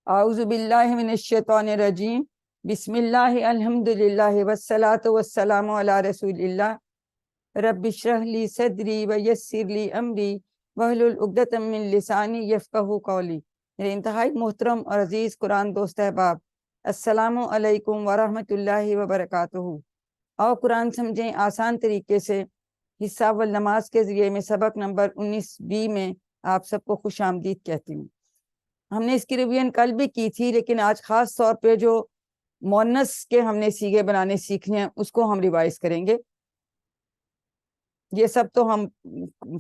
اعوذ باللہ من الشیطان الرجیم بسم اللہ الحمدللہ والصلاۃ والسلام علی رسول اللہ رب اشرح لی صدری ویسر لی امری واحلل عقدۃ من لسانی یفقہوا قولی۔ میرے انتہائی محترم اور عزیز قرآن دوست احباب، السلام علیکم ورحمۃ اللہ وبرکاتہ۔ آؤ قرآن سمجھیں آسان طریقے سے، حصہ والنماز کے ذریعے میں سبق نمبر 19B میں آپ سب کو خوش آمدید کہتی ہوں۔ ہم نے اس کی ریویژن کل بھی کی تھی، لیکن آج خاص طور پہ جو مؤنث کے ہم نے صیغے بنانے سیکھنے ہیں اس کو ہم ریوائز کریں گے۔ یہ سب تو ہم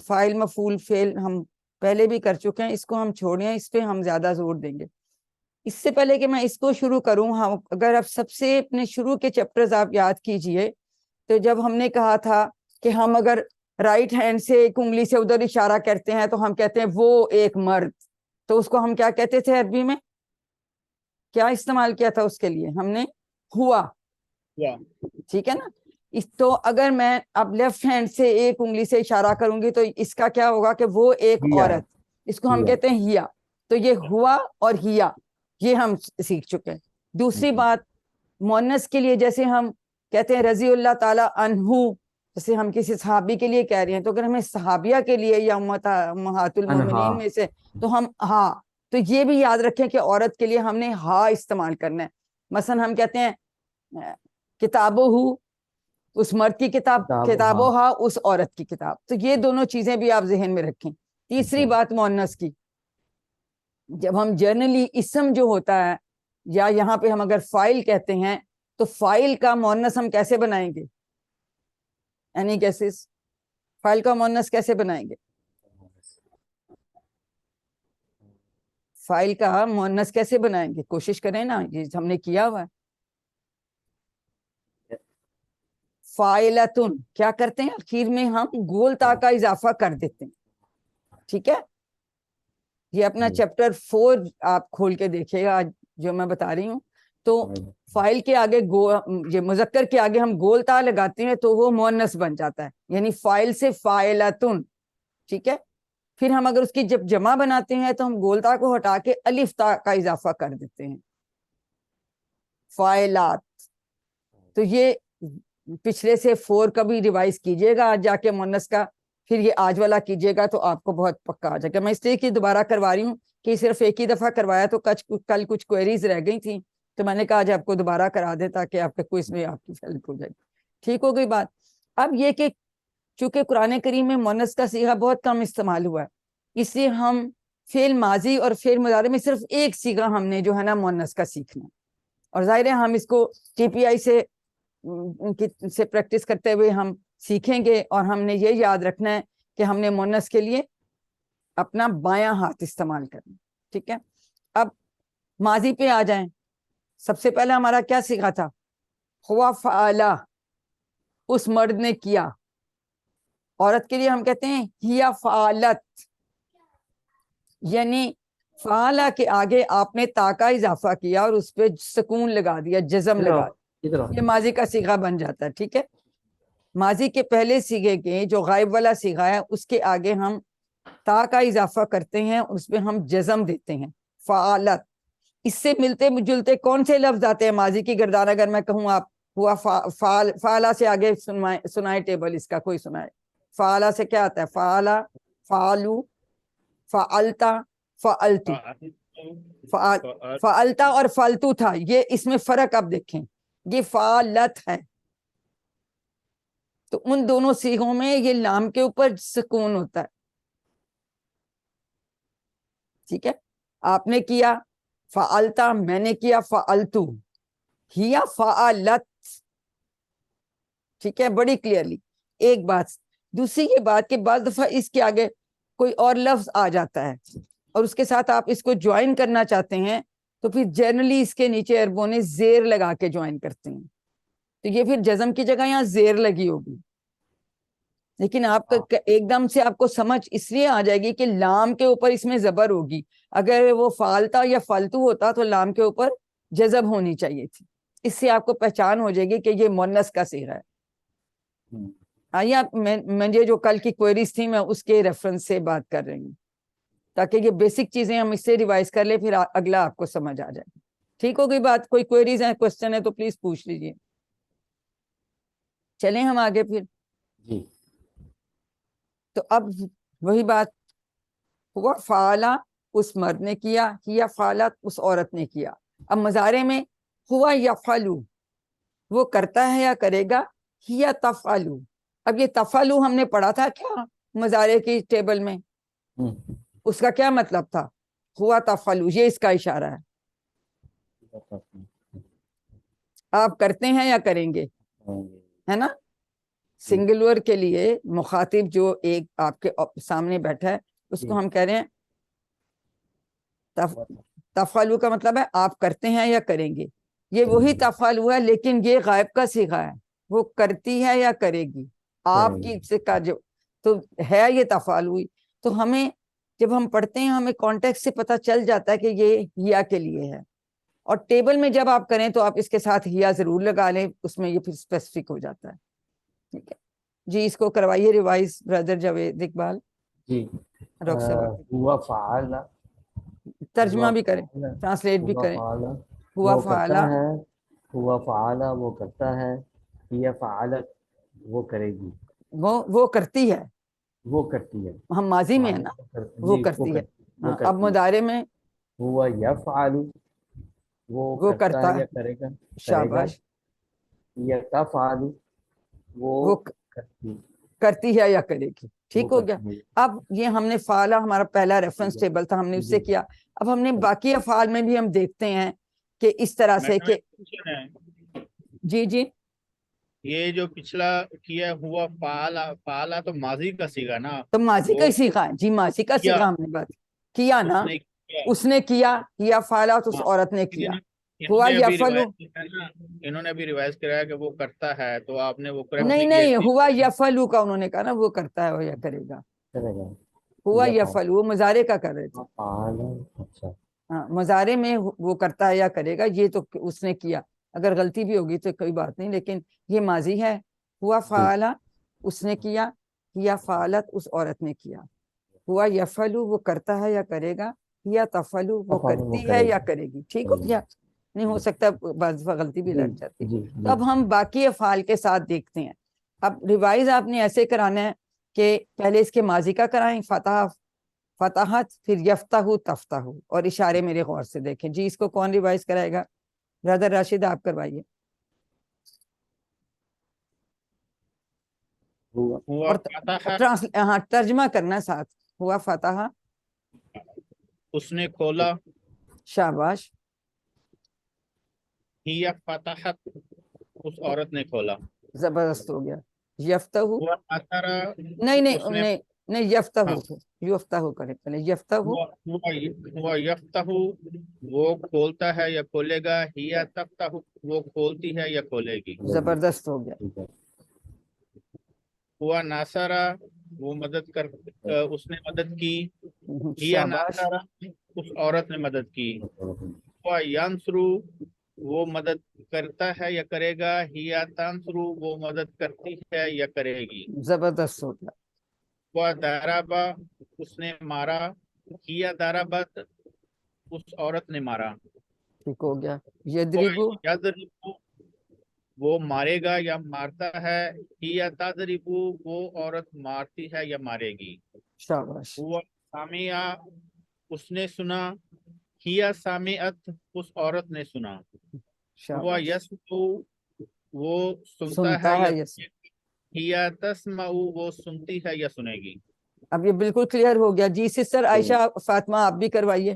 فاعل مفعول فعل ہم پہلے بھی کر چکے ہیں، اس کو ہم چھوڑیں، اس پہ ہم زیادہ زور دیں گے۔ اس سے پہلے کہ میں اس کو شروع کروں، اگر آپ سب سے اپنے شروع کے چیپٹرز آپ یاد کیجئے تو جب ہم نے کہا تھا کہ ہم اگر رائٹ ہینڈ سے ایک انگلی سے ادھر اشارہ کرتے ہیں تو ہم کہتے ہیں وہ ایک مرد، تو اس کو ہم کیا کہتے تھے؟ عربی میں کیا استعمال کیا تھا اس کے لیے؟ ہم نے ہوا، ٹھیک ہے نا۔ تو اگر میں اب لیفٹ ہینڈ سے ایک انگلی سے اشارہ کروں گی تو اس کا کیا ہوگا کہ وہ ایک عورت، اس کو ہم کہتے ہیں ہیا۔ تو یہ ہوا اور ہیا یہ ہم سیکھ چکے ہیں۔ دوسری بات مؤنث کے لیے، جیسے ہم کہتے ہیں رضی اللہ تعالی عنہ، جیسے ہم کسی صحابی کے لیے کہہ رہے ہیں، تو اگر ہمیں صحابیہ کے لیے یا امہات المومنین میں سے تو ہم ہاں، تو یہ بھی یاد رکھیں کہ عورت کے لیے ہم نے ہا استعمال کرنا ہے۔ مثلا ہم کہتے ہیں کتابو ہو، اس مرد کی کتاب، کتابو ہا، اس عورت کی کتاب۔ تو یہ دونوں چیزیں بھی آپ ذہن میں رکھیں۔ تیسری بات مؤنث کی، جب ہم جنرلی اسم جو ہوتا ہے یا یہاں پہ ہم اگر فاعل کہتے ہیں تو فاعل کا مؤنث ہم کیسے بنائیں گے؟ Any gases? فاعل کا مؤنث کیسے بنائیں گے؟ فاعل کا مؤنث کیسے بنائیں گے؟ کوشش کریں نا، یہ ہم نے کیا ہوا ہے۔ فاعلتن کیا کرتے ہیں؟ آخر میں ہم گول تا کا اضافہ کر دیتے ہیں، ٹھیک ہے۔ یہ اپنا چیپٹر 4 آپ کھول کے دیکھیے گا جو میں بتا رہی ہوں۔ تو فاعل کے آگے یہ مذکر کے آگے ہم گول تا لگاتے ہیں تو وہ مؤنث بن جاتا ہے، یعنی فاعل سے فاعلتن، ٹھیک ہے۔ پھر ہم اگر اس کی جب جمع بناتے ہیں تو ہم گول تا کو ہٹا کے الف تا کا اضافہ کر دیتے ہیں، فاعلات۔ تو یہ پچھلے سے 4 کا بھی ریوائز کیجئے گا آج جا کے مؤنث کا، پھر یہ آج والا کیجئے گا تو آپ کو بہت پکا آ جائے گا۔ میں اس لیے کہ دوبارہ کروا رہی ہوں کہ صرف ایک ہی دفعہ کروایا تو کل کچھ کوئریز رہ گئی تھیں، تو میں نے کہا آج آپ کو دوبارہ کرا دیں تاکہ آپ کے کوئز میں آپ کی ہیلپ ہو جائے گی۔ ٹھیک ہو گئی بات؟ اب یہ کہ چونکہ قرآن کریم میں مؤنث کا صیغہ بہت کم استعمال ہوا ہے، اس لیے ہم فعل ماضی اور فعل مضارع میں صرف ایک صیغہ ہم نے جو ہے نا مؤنث کا سیکھنا ہے، اور ظاہر ہے ہم اس کو TPI سے پریکٹس کرتے ہوئے ہم سیکھیں گے، اور ہم نے یہ یاد رکھنا ہے کہ ہم نے مؤنث کے لیے اپنا بایاں ہاتھ استعمال کرنا، ٹھیک ہے۔ اب ماضی پہ آ جائیں۔ سب سے پہلے ہمارا کیا سیکھا تھا؟ ہوا فعلا، اس مرد نے کیا۔ عورت کے لیے ہم کہتے ہیں ہیا فعلت، یعنی فعلا کے آگے آپ نے تا کا اضافہ کیا اور اس پہ سکون لگا دیا، جزم لگا دیا، یہ ماضی کا صیغہ بن جاتا ہے، ٹھیک ہے۔ ماضی کے پہلے صیغے کے جو غائب والا صیغہ ہے اس کے آگے ہم تا کا اضافہ کرتے ہیں اور اس پہ ہم جزم دیتے ہیں، فعالت۔ اس سے ملتے جلتے کون سے لفظ آتے ہیں ماضی کی گردان؟ اگر میں کہوں آپ ہوا فعلا سے آگے سنائے ٹیبل اس کا، کوئی سنائے۔ فعلا سے کیا آتا ہے؟ فعلا، فعلو، فعلتا، فعلتو۔ فعلتا اور فعلتو تھا، یہ اس میں فرق آپ دیکھیں، یہ فعلت ہے۔ تو ان دونوں صیغوں میں یہ لام کے اوپر سکون ہوتا ہے، ٹھیک ہے۔ آپ نے کیا فعلتا، میں نے کیا فعلتو، ہیا فعلت، ٹھیک ہے، بڑی کلیئرلی ایک بات۔ دوسری یہ بات کہ بعض دفعہ اس کے آگے کوئی اور لفظ آ جاتا ہے اور اس کے ساتھ آپ اس کو جوائن کرنا چاہتے ہیں تو پھر جنرلی اس کے نیچے عربوں نے زیر لگا کے جوائن کرتے ہیں، تو یہ پھر جزم کی جگہ یہاں زیر لگی ہوگی، لیکن آپ کا ایک دم سے آپ کو سمجھ اس لیے آ جائے گی کہ لام کے اوپر اس میں زبر ہوگی۔ اگر وہ فالتا یا فالتو ہوتا تو لام کے اوپر جزم ہونی چاہیے تھی، اس سے آپ کو پہچان ہو جائے گی کہ یہ مؤنث کا صیغہ ہے۔ آئیے آپ، میں جو کل کی کوئریز تھی میں اس کے ریفرنس سے بات کر رہی ہوں۔ تاکہ یہ بیسک چیزیں ہم اس سے ریوائز کر لیں، پھر اگلا آپ کو سمجھ آ جائے. ٹھیک ہوگی بات؟ کوئی کوئریز ہیں، کوشچن ہے تو پلیز پوچھ لیجیے. چلیں ہم آگے پھر. جی تو اب وہی بات، ہوا فعلا اس مرد نے کیا، یا فعلت اس عورت نے کیا. اب مضارع میں ہوا یفعلو وہ کرتا ہے یا کرے گا، یا تفعلو. اب یہ تفعلو ہم نے پڑھا تھا کیا مضارع کی ٹیبل میں، اس کا کیا مطلب تھا؟ ہوا تفعلو، یہ اس کا اشارہ ہے. آپ کرتے ہیں یا کریں گے، ہے نا. سنگولر کے لیے مخاطب جو ایک آپ کے سامنے بیٹھا ہے اس کو ہم کہہ رہے ہیں تفعلو کا مطلب ہے آپ کرتے ہیں یا کریں گے. یہ وہی تفعلو ہے لیکن یہ غائب کا صیغہ ہے، وہ کرتی ہے یا کرے گی. آپ کی سے کا جو تو ہے یہ تفعلو. تو ہمیں جب ہم پڑھتے ہیں ہمیں کانٹیکسٹ سے پتہ چل جاتا ہے کہ یہ ہیا کے لیے ہے. اور ٹیبل میں جب آپ کریں تو آپ اس کے ساتھ ہیا ضرور لگا لیں، اس میں یہ پھر اسپیسیفک ہو جاتا ہے. ٹھیک ہے جی، اس کو کروائیے ریوائز برادر جاوید اقبال. جی رخ صاحب ہوا فعل، ترجمہ بھی کریں، ٹرانسلیٹ بھی ہوا کریں. فعل ہوا وہ کرتا فعلا، ہے، ہوا فعل وہ کرتا ہے، یا فعلت وہ کرے گی، وہ کرتی ہے. وہ کرتی ہے. ہم ماضی میں ہے نا، وہ جی کرتی ہے. وہ ہاں، اب کرتی ہے. مضارع میں ہوا یفعل وہ وہ کرتا کرتا ہے ہے. یا کرے گا، شاباش. یا تفعل وہ وہ کرتی کرتی ہے یا کرے گی. وہ ٹھیک ہو گیا. کرتی ہے. اب یہ ہم نے فعلا ہمارا پہلا ریفرنس ٹیبل تھا، ہم نے اس سے جی کیا. اب ہم نے باقی افعال میں بھی ہم دیکھتے ہیں کہ اس طرح سے کہ جی جی یہ جو پچھلا کیا ہوا فعلا تو ماضی کا صیغہ نا، تو ماضی کا وہ ہی سیکھا ہے جی، ماضی کا کیا سیکھا ہم نے بات کیا اس نا. نے کیا. اس نے کیا یا فعلا تو اس ہاں، عورت نے کیا. انہوں ہوا نے ابھی یفعلو، روایت کیا ہے نا، انہوں نے ابھی روایت کرایا کہ وہ کرتا ہے، تو آپ نے وہ کریکٹ نہیں نہیں کیا. نہیں، ہوا یفعلو کا انہوں نے کہا نا وہ کرتا ہے یا کرے گا. کرے گا ہوا یا یفعلو وہ مضارع کا کر رہے تھے. فعل. اچھا ہاں، مضارع میں وہ کرتا ہے یا کرے گا، یہ تو اس نے کیا. اگر غلطی بھی ہوگی تو کوئی بات نہیں، لیکن یہ ماضی ہے. ہوا فعلا اس نے کیا، یا فعلت اس عورت نے کیا. ہوا یفعلو وہ کرتا ہے یا کرے گا، یا تفعلو وہ تفعل وہ کرتی ہے کرے یا گی. کرے گی. ٹھیک ہو گیا. نہیں ہو سکتا بعض دفعہ غلطی بھی جی لگ جاتی. جی تو اب ہم باقی افعال کے ساتھ دیکھتے ہیں. اب ریوائز آپ نے ایسے کرانا ہے کہ پہلے اس کے ماضی کا کرائیں، فتح فتحت، پھر یفتح تفتح، اور اشارے میرے غور سے دیکھیں. جی اس کو کون ریوائز کرائے گا؟ برادر راشد آپ کروائیے. ہوا اور فتح ہاں ترجمہ کرنا ساتھ. ہوا فتح اس نے کھولا، شاباش. ہی فتحت اس عورت نے کھولا. زبردست ہو گیا. یفتح ہوا اثر نہیں نہیں اس نے نہیں نہیں، یفتح ہاں یفتح کرے پہلے. یفتح ہوا یفتح وہ کھولتا ہے یا کھولے گا، ہی تفتح وہ کھولتی ہے یا کھولے گی. زبردست ہو گیا. ٹھیک ہے. ہوا ناصرہ وہ مدد کر اس نے مدد کی، ہی شاباش. ناصرہ اس عورت نے مدد کی. ہوا ینصرو وہ مدد کرتا ہے یا کرے گا، ہی تنصرو وہ مدد کرتی ہے یا کرے گی. زبردست ہو گیا. ہوا ضربہ اس نے مارا، ہی ضربت اس عورت نے مارا. ٹھیک ہو گیا. ہوا یدربو یضرب وہ مارے گا یا مارتا ہے، ہی تضرب وہ عورت مارتی ہے یا مارے گی. شاباش. ہوا سامعہ اس نے سنا، ہی سامعت اس عورت نے سنا. ہوا شاباش. یسمع وہ سنتا سنتا ہے یا ہے یس. ہی تسمع وہ سنتی ہے یا سنے گی. اب یہ بالکل کلیئر ہو گیا. جی سسٹر عائشہ فاطمہ آپ بھی کروائیے.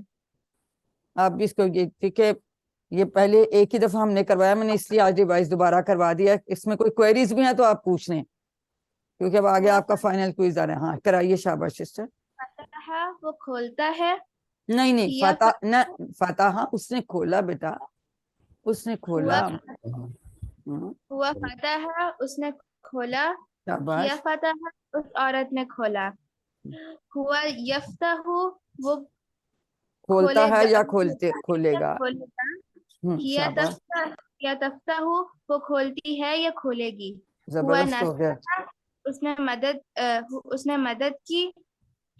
آپ بھی اس کو ٹھیک ہے. یہ پہلے ایک ہی دفعہ ہم نے کروایا، میں نے اس لیے آج ریوائز دوبارہ کروا دیا. اس میں کوئی کوئریز بھی ہیں تو آپ پوچھ لیں، کیونکہ اب آگے آپ کا فائنل کوئز آ رہا ہے. ہاں کرائیے. شاباش سسٹر. فتح وہ کھولتا ہے، نہیں نہیں، یا فتح نہ فتح اس نے کھولا بیٹا، اس نے کھولا. ہوا فتح اس نے کھولا، یا شاباش. فتح اس عورت نے کھولا. ہوا یفتح وہ کھولتا کھولے ہے گا یا کھولے گا. کھولے گا. یا شاباش. تفتح وہ کھولتی ہے یا کھولے گی. ہوا زبردست ہو گیا. ناصرہ اس نے مدد کی،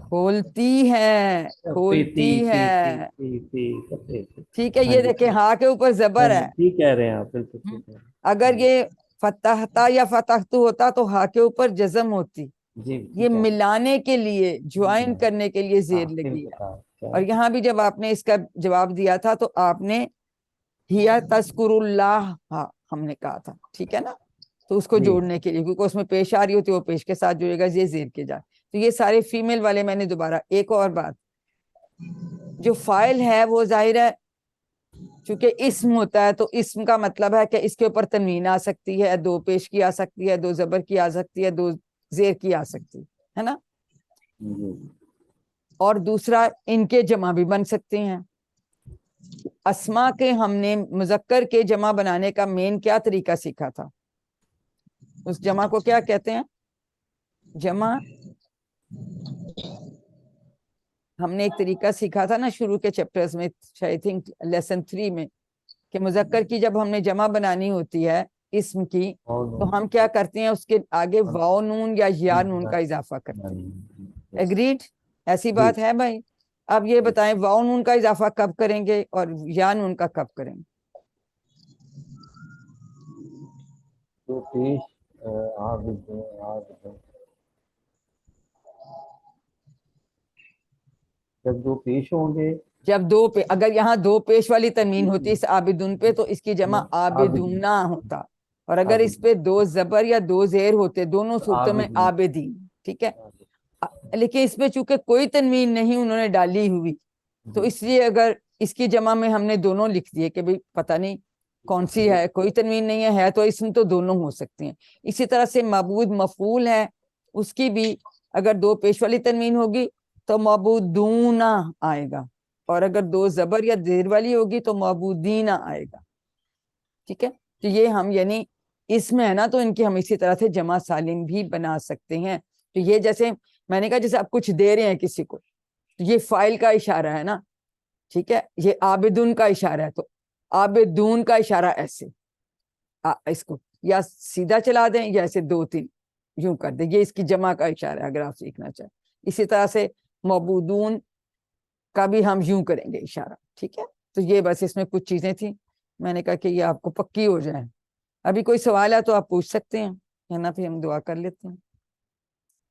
کھولتی ہے، پی کھولتی پی ہے، پی پی پی پی ٹھیک ہے. ہاں یہ جی دیکھیں ہاں کے اوپر ہاں زبر جی ہے. ٹھیک کہہ رہے ہیں آپ، بالکل ٹھیک کہہ رہے اگر ہیں. یہ فتحتا یا فتحتو ہوتا تو ہاں کے اوپر جزم ہوتی. جی یہ ٹھیک ہے. ملانے کے لیے، جوائن کرنے کے لیے زیر ہاں لگی ہے. بالکل کیا اور یہاں بھی جب آپ نے اس کا جواب دیا تھا تو آپ نے ہیا تذکر اللہ ہم نے کہا تھا، ٹھیک ہے نا. تو اس کو جی جوڑنے کے لیے، کیونکہ اس میں پیش آ رہی ہوتی ہے، وہ پیش کے ساتھ جڑے گا، یہ زیر کے جائے. تو یہ سارے فیمیل والے میں نے دوبارہ. ایک اور بات، جو فائل ہے وہ ظاہر ہے چونکہ اسم ہوتا ہے تو اسم کا مطلب ہے کہ اس کے اوپر تنوین آ سکتی ہے، دو پیش کی آ سکتی ہے، دو زبر کی آ سکتی ہے، دو زیر کی آ سکتی ہے نا. جی اور دوسرا ان کے جمع بھی بن سکتے ہیں. اسما کے ہم نے مذکر کے جمع بنانے کا مین کیا طریقہ سیکھا تھا؟ اس جمع کو کیا کہتے ہیں؟ جمع ہم نے ایک طریقہ سیکھا تھا نا شروع کے چیپٹرز میں، آئی تھنک لیسن 3 میں، کہ مذکر کی جب ہم نے جمع بنانی ہوتی ہے اسم کی، تو ہم کیا کرتے ہیں اس کے آگے واو نون یا یا نون کا اضافہ کرتے ہیں. ایگریڈ؟ ایسی بات ہے بھائی. اب یہ بتائیں واو نون کا اضافہ کب کریں گے اور یا نون کا کب کریں گے؟ تو پیش جب دو پیش ہوں گے، جب اگر یہاں دو پیش والی تنوین ہوتی اس عابدون پہ تو اس کی جمع عابدونا ہوتا. اور اگر اس پہ دو زبر یا دو زیر ہوتے دونوں صورتوں میں عابدین. ٹھیک ہے. لیکن اس میں چونکہ کوئی تنوین نہیں انہوں نے ڈالی ہوئی، تو اس لیے اگر اس کی جمع میں ہم نے دونوں لکھ دیے کہ بھئی پتہ نہیں کون سی ہے، کوئی تنوین نہیں ہے تو اسم تو دونوں ہو سکتے ہیں. اسی طرح سے معبود مفعول ہے، اس کی بھی اگر دو پیش والی تنوین ہوگی تو معبودونا آئے گا، اور اگر دو زبر یا زیر والی ہوگی تو معبودینا آئے گا. ٹھیک ہے. تو یہ ہم یعنی اس میں ہے نا، تو ان کی ہم اسی طرح سے جمع سالم بھی بنا سکتے ہیں. تو یہ جیسے میں نے کہا جیسے آپ کچھ دے رہے ہیں کسی کو، تو یہ فائل کا اشارہ ہے نا. ٹھیک ہے. یہ عابدون کا اشارہ ہے، تو عابدون کا اشارہ ایسے اس کو یا سیدھا چلا دیں یا ایسے دو تین یوں کر دیں. یہ اس کی جمع کا اشارہ ہے اگر آپ سیکھنا چاہیں. اسی طرح سے معبودون کا بھی ہم یوں کریں گے اشارہ. ٹھیک ہے. تو یہ بس اس میں کچھ چیزیں تھیں، میں نے کہا کہ یہ آپ کو پکی ہو جائیں. ابھی کوئی سوال ہے تو آپ پوچھ سکتے ہیں، ہے نا. پھر ہم دعا کر لیتے ہیں.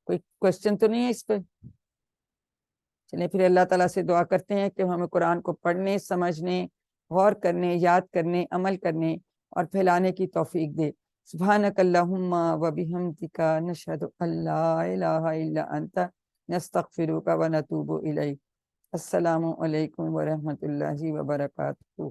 کوئی کوشچن تو نہیں ہے اس پہ؟ چلیں پھر اللہ تعالیٰ سے دعا کرتے ہیں کہ ہمیں قرآن کو پڑھنے، سمجھنے، غور کرنے، یاد کرنے، عمل کرنے اور پھیلانے کی توفیق دے. سبحانک اللہم و بحمدک نشہد ان لا الہ الا انت نستغفرک و نتوب الیک. السلام علیکم ورحمۃ اللہ وبرکاتہ.